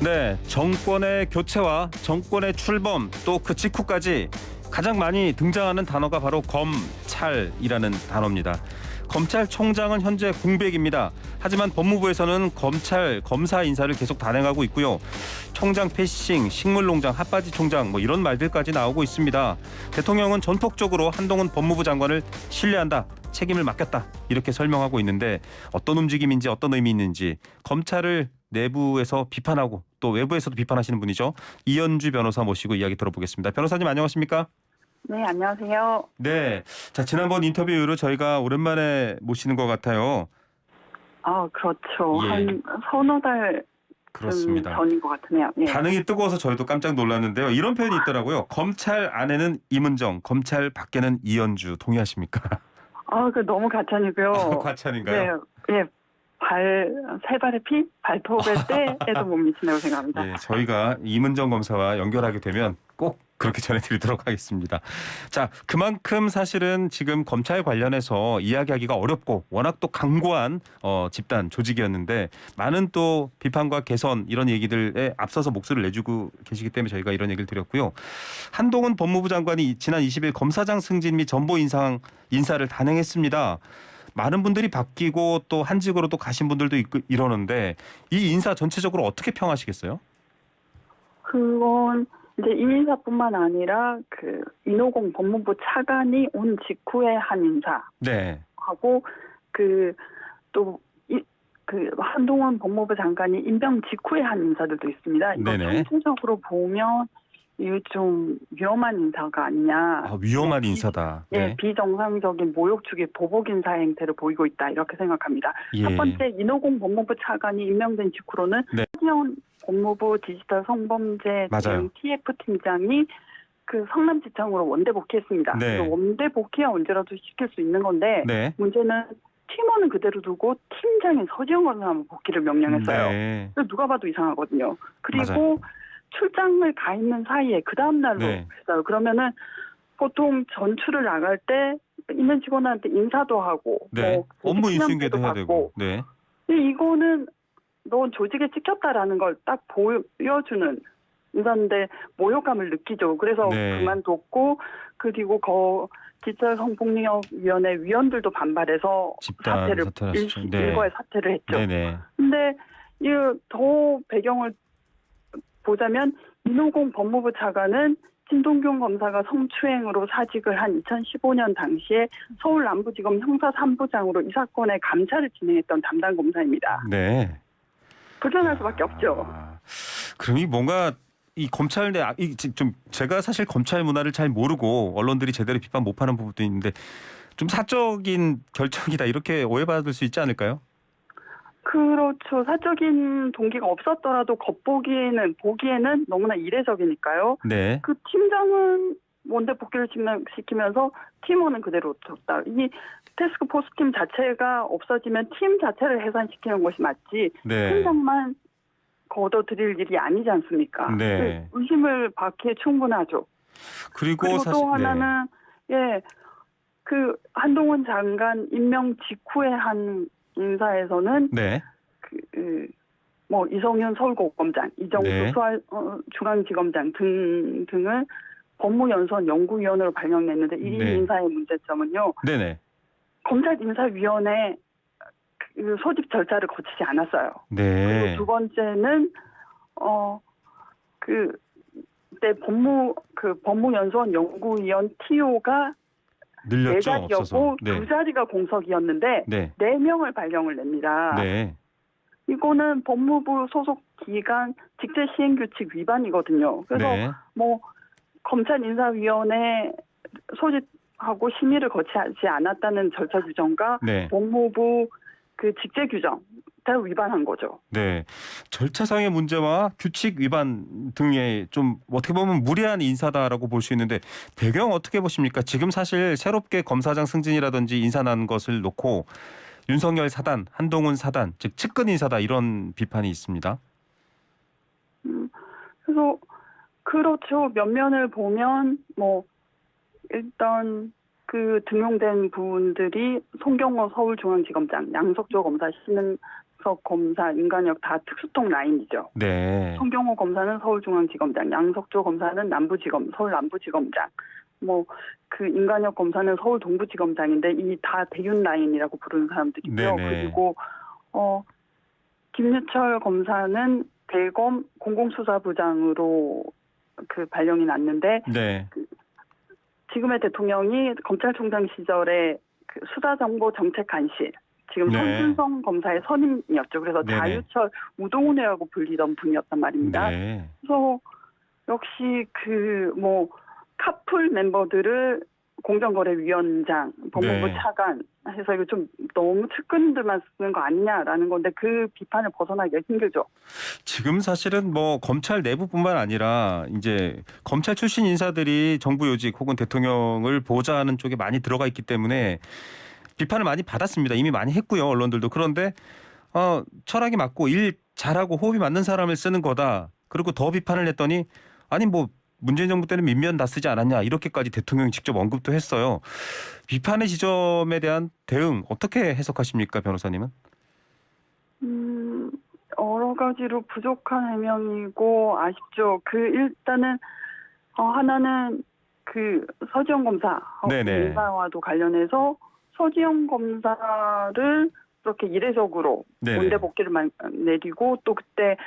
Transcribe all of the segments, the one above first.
네, 정권의 교체와 정권의 출범 또 그 직후까지 가장 많이 등장하는 단어가 바로 검찰이라는 단어입니다. 검찰총장은 현재 공백입니다. 하지만 법무부에서는 검찰, 검사 인사를 계속 단행하고 있고요. 총장 패싱, 식물농장, 핫바지 총장 뭐 이런 말들까지 나오고 있습니다. 대통령은 전폭적으로 한동훈 법무부 장관을 신뢰한다, 책임을 맡겼다 이렇게 설명하고 있는데 어떤 움직임인지 어떤 의미 있는지 검찰을 내부에서 비판하고 또 외부에서도 비판하시는 분이죠. 이현주 변호사 모시고 이야기 들어보겠습니다. 변호사님 안녕하십니까? 네, 안녕하세요. 네. 자, 지난번 인터뷰 이후로 저희가 오랜만에 모시는 것 같아요. 아, 그렇죠. 예. 한 서너 달 그렇습니다. 전인 것 같으네요. 예. 반응이 뜨거워서 저희도 깜짝 놀랐는데요. 이런 표현이 있더라고요. 검찰 안에는 임은정, 검찰 밖에는 이현주. 동의하십니까? 아, 그 너무 가찬이고요. 과찬인가요? 네, 예. 세 발의 피, 발톱의 때에도 못 미친다고 생각합니다. 예, 저희가 임은정 검사와 연결하게 되면 꼭 그렇게 전해드리도록 하겠습니다. 자, 그만큼 사실은 지금 검찰 관련해서 이야기하기가 어렵고 워낙 또 강고한 집단 조직이었는데 많은 또 비판과 개선 이런 얘기들에 앞서서 목소리를 내주고 계시기 때문에 저희가 이런 얘기를 드렸고요. 한동훈 법무부 장관이 지난 20일 검사장 승진 및 전보 인사를 단행했습니다. 많은 분들이 바뀌고 또 한직으로 또 가신 분들도 있고 이러는데 이 인사 전체적으로 어떻게 평하시겠어요? 그건 이제 이 인사뿐만 아니라 그 인호공 법무부 차관이 온 직후에 한 인사하고 네. 그 한동훈 법무부 장관이 임명 직후에 한 인사들도 있습니다. 이거 네네. 총체적으로 보면 이게 좀 위험한 인사가 아니냐. 아, 위험한 인사다. 예, 네. 비정상적인 모욕 주기 보복 인사 행태를 보이고 있다 이렇게 생각합니다. 예. 첫 번째 인호공 법무부 차관이 임명된 직후로는 네. 하지원 법무부 디지털 성범죄 맞아요. TF 팀장이 그 성남지청으로 원대 복귀했습니다. 네. 그 원대 복귀야 언제라도 시킬 수 있는 건데 네. 문제는 팀원은 그대로 두고 팀장인 서지영 검사만 복귀를 명령했어요. 네. 그래서 누가 봐도 이상하거든요. 그리고 맞아요. 출장을 가 있는 사이에 그 다음 날로 네. 했어요. 그러면은 보통 전출을 나갈 때 있는 직원한테 인사도 하고 네. 뭐 업무 조직 인수인계도 신앙도 해야 받고. 되고. 네. 근데 이거는 넌 조직에 찍혔다라는 걸 딱 보여주는 인사인데 모욕감을 느끼죠. 그래서 네. 그만뒀고 그리고 디지털 성폭력위원회 위원들도 반발해서 집단 사퇴를 하시죠. 네. 일거에 사퇴를 했죠. 네네. 근데 이 더 배경을 보자면 인호공 법무부 차관은 신동균 검사가 성추행으로 사직을 한 2015년 당시에 서울 남부지검 형사 3부장으로 이 사건의 감찰을 진행했던 담당 검사입니다. 네. 불편할 수밖에 없죠. 그럼 이 뭔가 이 검찰 좀 제가 사실 검찰 문화를 잘 모르고 언론들이 제대로 비판 못하는 부분도 있는데 좀 사적인 결정이다 이렇게 오해받을 수 있지 않을까요? 그렇죠. 사적인 동기가 없었더라도 보기에는 너무나 이례적이니까요. 네. 그 팀장은 원대 복귀를 시키면서 팀원은 그대로 뒀다. 이 태스크포스 팀 자체가 없어지면 팀 자체를 해산시키는 것이 맞지 네. 팀장만 걷어들일 일이 아니지 않습니까? 네. 의심을 받기에 충분하죠. 그리고 사실 또 하나는 그 한동훈 장관 임명 직후에 한 인사에서는 네. 뭐 이성윤 서울고검장, 이정수 네. 중앙지검장 등을 법무연수원 연구위원으로 발령냈는데 이 네. 인사의 문제점은요. 네네. 검찰인사위원회 그 소집 절차를 거치지 않았어요. 네. 그리고 두 번째는 그때 법무연수원 연구위원 TO가 늘렸죠. 4자리였고 없어서. 네. 2자리가 공석이었는데 네. 4명을 발령을 냅니다. 네. 이거는 법무부 소속 기관 직제 시행 규칙 위반이거든요. 그래서 네. 뭐 검찰 인사위원회 소집하고 심의를 거치지 않았다는 절차 규정과 네. 법무부 그 직제 규정 다 위반한 거죠. 네. 절차상의 문제와 규칙 위반 등의 좀 어떻게 보면 무리한 인사다라고 볼 수 있는데 배경 어떻게 보십니까? 지금 사실 새롭게 검사장 승진이라든지 인사난 것을 놓고 윤석열 사단, 한동훈 사단, 즉 측근 인사다 이런 비판이 있습니다. 그래서 그렇죠. 면면을 보면 뭐 일단 그 등용된 분들이 송경호 서울중앙지검장, 양석조 검사, 양석석 검사, 임관혁 다 특수통 라인이죠. 네. 송경호 검사는 서울중앙지검장, 양석조 검사는 남부지검, 서울 남부지검장, 뭐 그 임관혁 검사는 서울 동부지검장인데 이 다 대윤 라인이라고 부르는 사람들이고요. 네네. 그리고 김유철 검사는 대검 공공수사부장으로 그 발령이 났는데 네. 지금의 대통령이 검찰총장 시절에 그 수사정보정책관실 지금 네. 손준성 검사의 선임이었죠. 그래서 네네. 자유철 우동훈이라고 불리던 분이었단 말입니다. 네. 그래서 역시 그 뭐 카풀 멤버들을 공정거래위원장, 법무부 네. 차관 해서 이거 좀 너무 측근들만 쓰는 거 아니냐라는 건데 그 비판을 벗어나기가 힘들죠. 지금 사실은 뭐 검찰 내부뿐만 아니라 이제 검찰 출신 인사들이 정부 요직 혹은 대통령을 보좌하는 쪽에 많이 들어가 있기 때문에 비판을 많이 받았습니다. 이미 많이 했고요. 언론들도. 그런데 철학이 맞고 일 잘하고 호흡이 맞는 사람을 쓰는 거다. 그리고 더 비판을 했더니 아니 뭐 문재인 정부 때는 민면 다 쓰지 않았냐 이렇게까지 대통령이 직접 언급도 했어요. 비판의 지점에 대한 대응 어떻게 해석하십니까, 변호사님은? 여러 가지로 부족한 해명이고 아쉽죠. 그 일단은 하나는 그 서지영 검사 네네. 인사와도 관련해서 서지영 검사를 그렇게 이례적으로 네네. 원대 복귀를 내리고 또 그때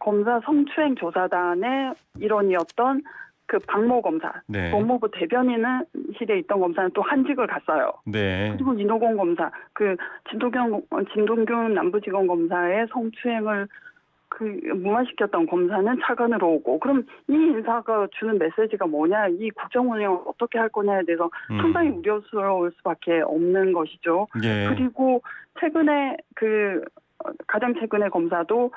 검사 성추행 조사단의 일원이었던 그 박모 검사, 네. 법무부 대변인실에 있던 검사는 또 한직을 갔어요. 네. 그리고 인호공 검사, 그 진동균 남부지검 검사의 성추행을 그 무마시켰던 검사는 차관으로 오고, 그럼 이 인사가 주는 메시지가 뭐냐, 이 국정 운영을 어떻게 할 거냐에 대해서 상당히 우려스러울 수밖에 없는 것이죠. 예. 그리고 최근에 가장 최근에 검사도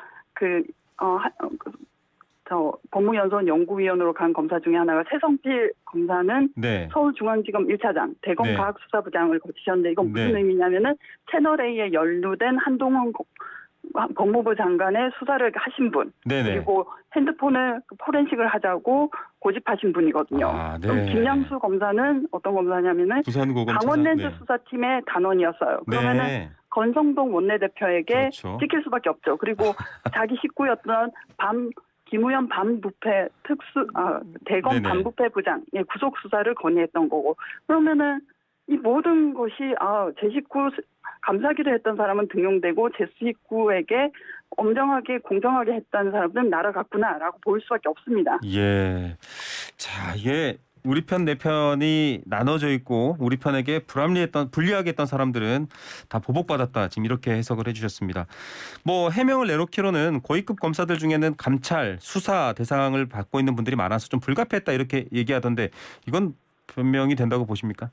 법무연수원 연구위원으로 간 검사 중에 하나가 최성필 검사는 네. 서울중앙지검 1차장, 대검 네. 과학수사부장을 거치셨는데 이건 무슨 네. 의미냐면은 채널A에 연루된 한동훈 법무부 장관의 수사를 하신 분, 네네. 그리고 핸드폰을 포렌식을 하자고 고집하신 분이거든요. 아, 네. 그럼 김양수 검사는 어떤 검사냐면은 부산고검 강원랜드 네. 수사팀의 단원이었어요. 그러면은 네. 건성동 원내대표에게 그렇죠. 찍힐 수밖에 없죠. 그리고 자기 식구였던 김우현 밤부패 대검 네네. 밤부패 부장의 구속 수사를 건의했던 거고, 그러면은 이 모든 것이 제 식구 감사기를 했던 사람은 등용되고 제 식구에게 엄정하게 공정하게 했다는 사람들은 날아갔구나라고 볼 수밖에 없습니다. 예. 자, 이게 우리 편 내 편이 나눠져 있고 우리 편에게 불리하게 했던 사람들은 다 보복받았다. 지금 이렇게 해석을 해주셨습니다. 뭐 해명을 내놓기로는 고위급 검사들 중에는 감찰, 수사 대상을 받고 있는 분들이 많아서 좀 불가피했다 이렇게 얘기하던데 이건 변명이 된다고 보십니까?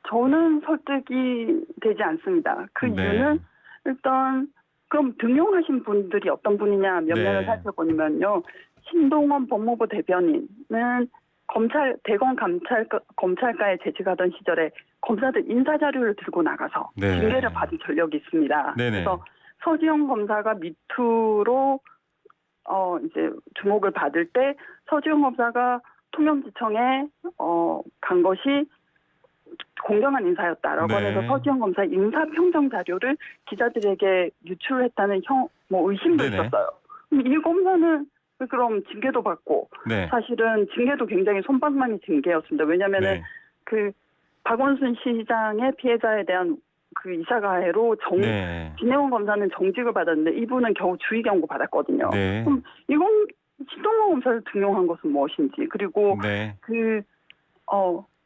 저는 설득이 되지 않습니다. 그 네. 이유는 일단 그럼 등용하신 분들이 어떤 분이냐 몇 명을 네. 살펴보면요. 신동원 법무부 대변인은 대검 검찰과에 재직하던 시절에 검사들 인사자료를 들고 나가서 네. 징계를 받은 전력이 있습니다. 네네. 그래서 서지영 검사가 미투로 이제 주목을 받을 때 서지영 검사가 통영지청에 간 것이 공정한 인사였다라고 네. 해서 서지영 검사 인사평정 자료를 기자들에게 유출했다는 의심도 네네. 있었어요. 이 검사는 그럼 징계도 받고 네. 사실은 징계도 굉장히 솜방망이 징계였습니다. 왜냐하면은 네. 그 박원순 시장의 피해자에 대한 그 이사가해로 네. 진해원 검사는 정직을 받았는데 이분은 겨우 주의 경고 받았거든요. 네. 그럼 이건 신동원 검사를 등용한 것은 무엇인지, 그리고 네.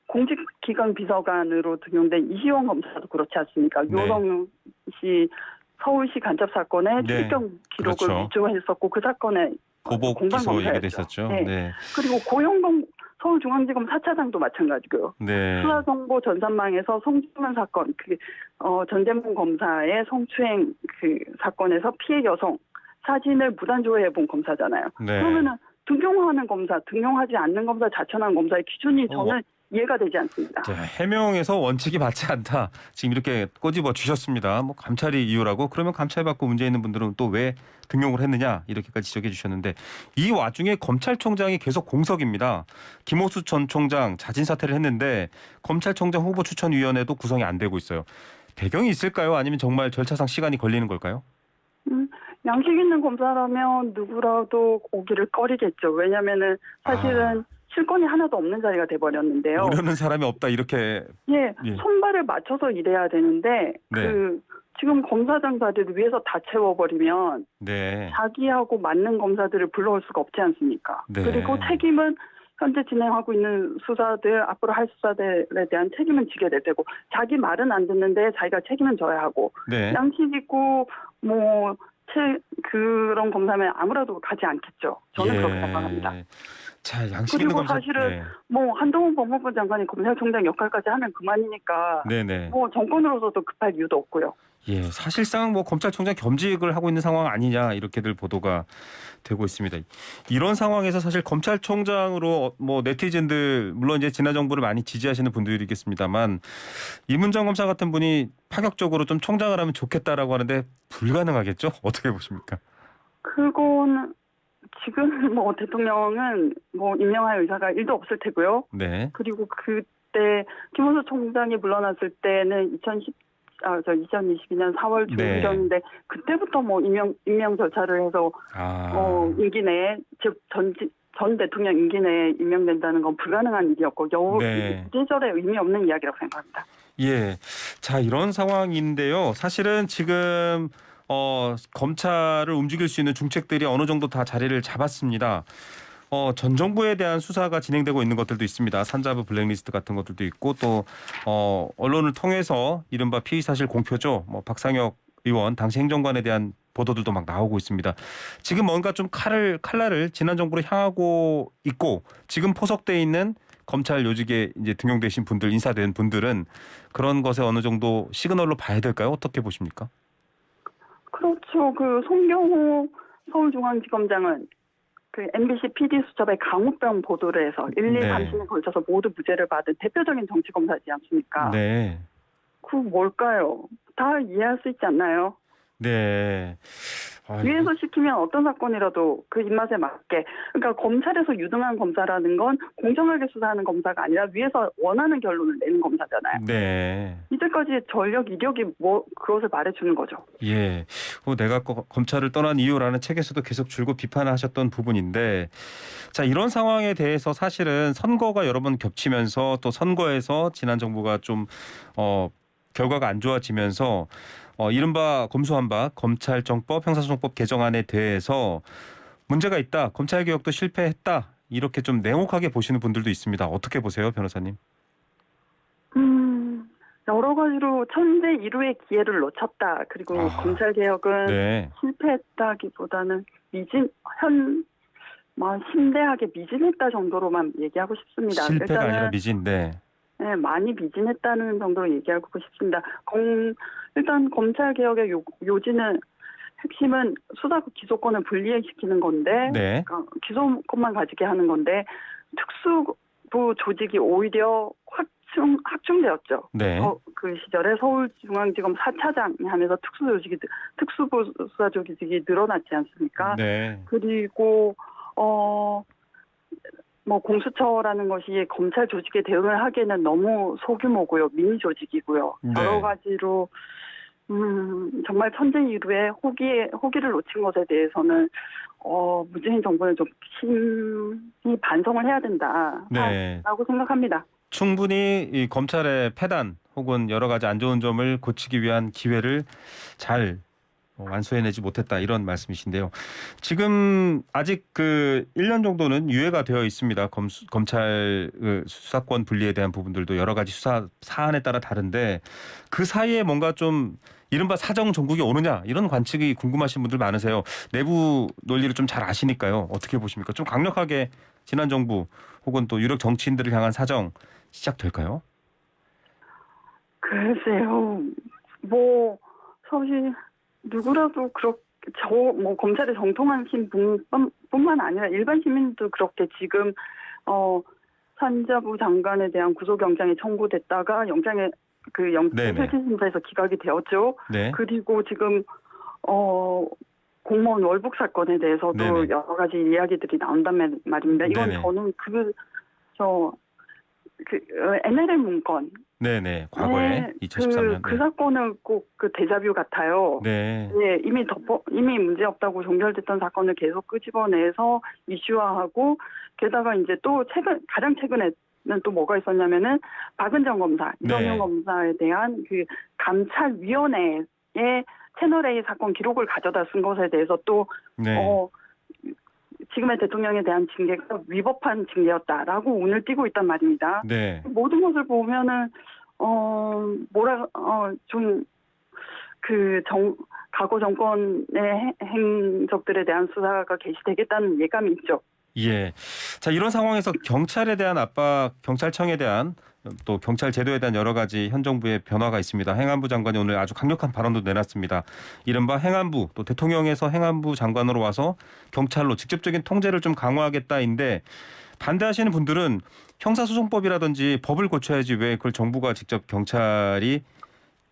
공직기강 비서관으로 등용된 이시원 검사도 그렇지 않습니까? 네. 유호성 씨 서울시 간첩 사건에 네. 출입경 기록을 그렇죠. 위조했었고 그 사건에 보복 공방 기소 검사였죠. 얘기됐었죠. 네. 네. 그리고 고영동 서울중앙지검 4차장도 마찬가지고요. 네. 수사정보 전산망에서 성추행 사건, 전재문 검사의 성추행 사건에서 피해 여성 사진을 무단 조회해본 검사잖아요. 네. 그러면은 등용하는 검사, 등용하지 않는 검사, 자천한 검사의 기준이 저는 이해가 되지 않습니다. 자, 해명에서 원칙이 맞지 않다. 지금 이렇게 꼬집어 주셨습니다. 뭐 감찰이 이유라고 그러면 감찰받고 문제 있는 분들은 또 왜 등용을 했느냐 이렇게까지 지적해 주셨는데 이 와중에 검찰총장이 계속 공석입니다. 김호수 전 총장 자진 사퇴를 했는데 검찰총장 후보 추천위원회도 구성이 안 되고 있어요. 배경이 있을까요? 아니면 정말 절차상 시간이 걸리는 걸까요? 양식 있는 검사라면 누구라도 오기를 꺼리겠죠. 왜냐면은 사실은 실권이 하나도 없는 자리가 돼버렸는데요. 모르는 사람이 없다 이렇게. 예, 예. 손발을 맞춰서 일해야 되는데 네. 지금 검사장 자리를 위해서 다 채워버리면 네. 자기하고 맞는 검사들을 불러올 수가 없지 않습니까? 네. 그리고 책임은 현재 진행하고 있는 수사들, 앞으로 할 수사들에 대한 책임은 지게 될 테고, 자기 말은 안 듣는데 자기가 책임은 져야 하고, 네. 양식 있고 그런 검사면 아무라도 가지 않겠죠. 저는 예. 그렇게 생각합니다. 자, 양식 있는 그리고 검사. 사실은 네. 한동훈 법무부 장관이 검찰총장 역할까지 하면 그만이니까 네네. 정권으로서도 급할 이유도 없고요. 예, 사실상 검찰총장 겸직을 하고 있는 상황 아니냐 이렇게들 보도가 되고 있습니다. 이런 상황에서 사실 검찰총장으로 네티즌들 물론 이제 지난 정부를 많이 지지하시는 분들이겠습니다만 이문정 검사 같은 분이 파격적으로 좀 총장을 하면 좋겠다라고 하는데 불가능하겠죠? 어떻게 보십니까? 그건 지금 대통령은 임명할 의사가 1도 없을 테고요. 네. 그리고 그때 김원수 총장이 물러났을 때는 2022년 4월 중이었는데 그때부터 임명 절차를 해서 임기 내에 즉 전 대통령 임기 내에 임명된다는 건 불가능한 일이었고 이래저래 의미 없는 이야기라고 생각합니다. 예. 자, 이런 상황인데요. 사실은 지금 검찰을 움직일 수 있는 중책들이 어느 정도 다 자리를 잡았습니다. 전 정부에 대한 수사가 진행되고 있는 것들도 있습니다. 산자부 블랙리스트 같은 것들도 있고 또 언론을 통해서 이른바 피의사실 공표죠. 박상혁 의원 당시 행정관에 대한 보도들도 막 나오고 있습니다. 지금 뭔가 좀 칼날을 지난 정부로 향하고 있고 지금 포석돼 있는 검찰 요직에 이제 등용되신 분들, 인사된 분들은 그런 것에 어느 정도 시그널로 봐야 될까요? 어떻게 보십니까? 그렇죠. 송경호 서울중앙지검장은 MBC PD 수첩에 강우병 보도를 해서 1, 2, 3심에 걸쳐서 모두 무죄를 받은 대표적인 정치검사지 않습니까? 네. 뭘까요? 다 이해할 수 있지 않나요? 네. 위에서 시키면 어떤 사건이라도 그 입맛에 맞게. 그러니까 검찰에서 유능한 검사라는 건 공정하게 수사하는 검사가 아니라 위에서 원하는 결론을 내는 검사잖아요. 네. 이제까지 전력 이력이 그것을 말해주는 거죠. 예. 내가 검찰을 떠난 이유라는 책에서도 계속 줄곧 비판하셨던 부분인데 자, 이런 상황에 대해서 사실은 선거가 여러 번 겹치면서 또 선거에서 지난 정부가 좀 결과가 안 좋아지면서 이른바 검수완박 검찰정법 형사소송법 개정안에 대해서 문제가 있다. 검찰개혁도 실패했다. 이렇게 좀 냉혹하게 보시는 분들도 있습니다. 어떻게 보세요, 변호사님? 여러 가지로 천재일우의 기회를 놓쳤다. 그리고 검찰개혁은 실패했다기보다는 심대하게 미진했다 정도로만 얘기하고 싶습니다. 실패가 아니라 미진. 네. 네, 많이 미진했다는 정도로 얘기하고 싶습니다. 일단 검찰개혁의 요지는 핵심은 수사권 기소권을 분리시키는 건데 기소권만 가지게 하는 건데 특수부 조직이 오히려 확충되었죠. 네. 그 시절에 서울중앙지검 4차장이 하면서 특수부 수사 조직이 늘어났지 않습니까? 네. 그리고 공수처라는 것이 검찰 조직에 대응을 하기에는 너무 소규모고요. 미니 조직이고요. 여러 가지로 정말 천재일우의 호기를 놓친 것에 대해서는 문재인 정부는 좀 심히 반성을 해야 된다라고 생각합니다. 충분히 이 검찰의 패단 혹은 여러 가지 안 좋은 점을 고치기 위한 기회를 잘 완수해내지 못했다 이런 말씀이신데요. 지금 아직 1년 정도는 유예가 되어 있습니다. 검찰 수사권 분리에 대한 부분들도 여러 가지 수사 사안에 따라 다른데 그 사이에 뭔가 좀 이른바 사정 정국이 오느냐 이런 관측이 궁금하신 분들 많으세요. 내부 논리를 좀 잘 아시니까요. 어떻게 보십니까? 좀 강력하게 지난 정부 혹은 또 유력 정치인들을 향한 사정 시작될까요? 글쎄요. 사실 누구라도 그렇게 검찰에 정통하신 분뿐만 아니라 일반 시민도 그렇게 지금 산자부 장관에 대한 구속영장이 청구됐다가 영장에 실질심사에서 기각이 되었죠. 네. 그리고 지금 공무원 월북 사건에 대해서도 여러 가지 이야기들이 나온단 말입니다. 이건 저는 NLL 문건 네네. 과거에 네, 2013년. 그 사건은 꼭 그 데자뷰 같아요. 네. 네, 이미 문제 없다고 종결됐던 사건을 계속 끄집어내서 이슈화하고, 게다가 이제 또 가장 최근에는 또 뭐가 있었냐면은 박은정 검사, 이정윤 네. 검사에 대한 그 감찰위원회의 채널A 사건 기록을 가져다 쓴 것에 대해서 또 네. 지금의 대통령에 대한 징계가 위법한 징계였다라고 운을 띄고 있단 말입니다. 네. 모든 것을 보면은 좀 과거 정권의 행적들에 대한 수사가 개시되겠다는 예감이 있죠. 예. 자, 이런 상황에서 경찰에 대한 압박, 경찰청에 대한 또 경찰 제도에 대한 여러 가지 현 정부의 변화가 있습니다. 행안부 장관이 오늘 아주 강력한 발언도 내놨습니다. 이른바 행안부, 또 대통령에서 행안부 장관으로 와서 경찰로 직접적인 통제를 좀 강화하겠다인데, 반대하시는 분들은 형사소송법이라든지 법을 고쳐야지 왜 그걸 정부가 직접 경찰이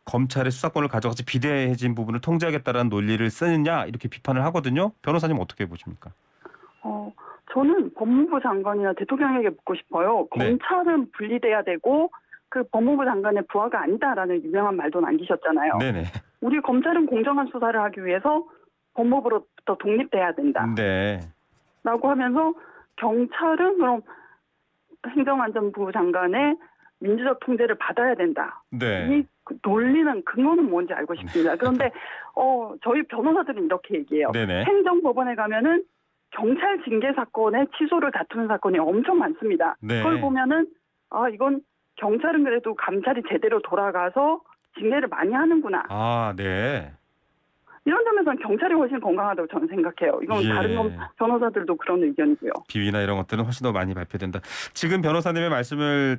검찰의 수사권을 가져가서 비대해진 부분을 통제하겠다라는 논리를 쓰느냐, 이렇게 비판을 하거든요. 변호사님 어떻게 보십니까? 저는 법무부 장관이나 대통령에게 묻고 싶어요. 네. 검찰은 분리돼야 되고 그 법무부 장관의 부하가 아니다라는 유명한 말도 남기셨잖아요. 네네. 우리 검찰은 공정한 수사를 하기 위해서 법무부로부터 독립돼야 된다라고 네. 하면서, 경찰은 그럼 행정안전부 장관의 민주적 통제를 받아야 된다. 네. 이 논리는 근거는 뭔지 알고 싶습니다. 그런데 저희 변호사들은 이렇게 얘기해요. 네네. 행정법원에 가면은 경찰 징계 사건의 취소를 다투는 사건이 엄청 많습니다. 네. 그걸 보면은 이건 경찰은 그래도 감찰이 제대로 돌아가서 징계를 많이 하는구나. 아, 네. 이런 점에서는 경찰이 훨씬 건강하다고 저는 생각해요. 이건 예. 다른 변호사들도 그런 의견이고요. 비위나 이런 것들은 훨씬 더 많이 발표된다. 지금 변호사님의 말씀을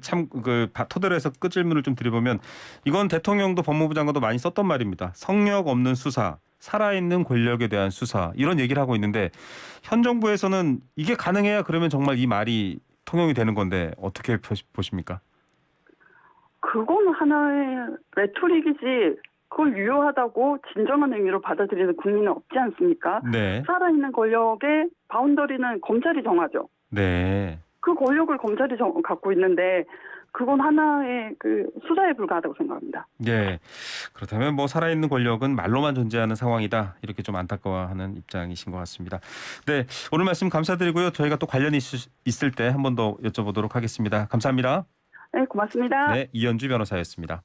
토대로 해서 끝질문을 좀 드려보면, 이건 대통령도 법무부 장관도 많이 썼던 말입니다. 성역 없는 수사, 살아있는 권력에 대한 수사, 이런 얘기를 하고 있는데, 현 정부에서는 이게 가능해야 그러면 정말 이 말이 통용이 되는 건데 어떻게 보십니까? 그건 하나의 레토릭이지 그걸 유효하다고 진정한 의미로 받아들이는 국민은 없지 않습니까? 네. 살아있는 권력의 바운더리는 검찰이 정하죠. 네. 그 권력을 검찰이 갖고 있는데 그건 하나의 수사에 불과하다고 생각합니다. 네. 그렇다면 뭐 살아있는 권력은 말로만 존재하는 상황이다, 이렇게 좀 안타까워하는 입장이신 것 같습니다. 네. 오늘 말씀 감사드리고요. 저희가 또 관련이 있을 때 한 번 더 여쭤보도록 하겠습니다. 감사합니다. 네, 고맙습니다. 네. 이현주 변호사였습니다.